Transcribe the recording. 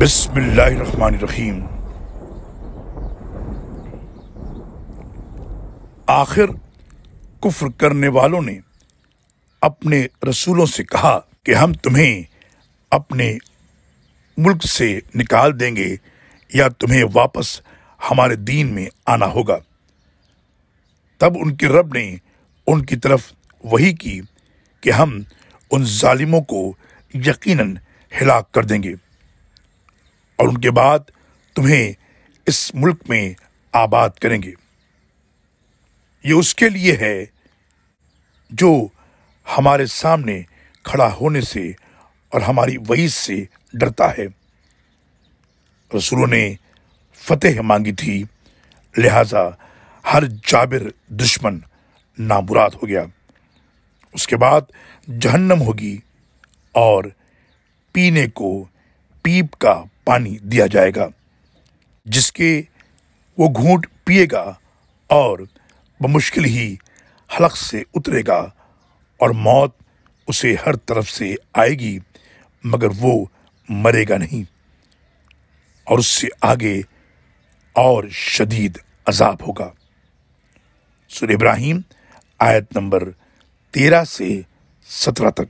بسم اللہ الرحمن الرحیم۔ آخر کفر کرنے والوں نے اپنے رسولوں سے کہا کہ ہم تمہیں اپنے ملک سے نکال دیں گے یا تمہیں واپس ہمارے دین میں آنا ہوگا۔ تب ان کے رب نے ان کی طرف وحی کی کہ ہم ان ظالموں کو یقیناً ہلاک کر دیں گے اور ان کے بعد تمہیں اس ملک میں آباد کریں گے۔ یہ اس کے لیے ہے جو ہمارے سامنے کھڑا ہونے سے اور ہماری وعید سے ڈرتا ہے۔ رسولوں نے فتح مانگی تھی، لہذا ہر جابر دشمن نامراد ہو گیا۔ اس کے بعد جہنم ہوگی اور پینے کو پیپ کا پانی دیا جائے گا جس کے وہ گھونٹ پیے گا اور بمشکل ہی حلق سے اترے گا اور موت اسے ہر طرف سے آئے گی مگر وہ مرے گا نہیں، اور اس سے آگے اور شدید عذاب ہوگا۔ سورہ ابراہیم آیت نمبر 13 سے 17 تک۔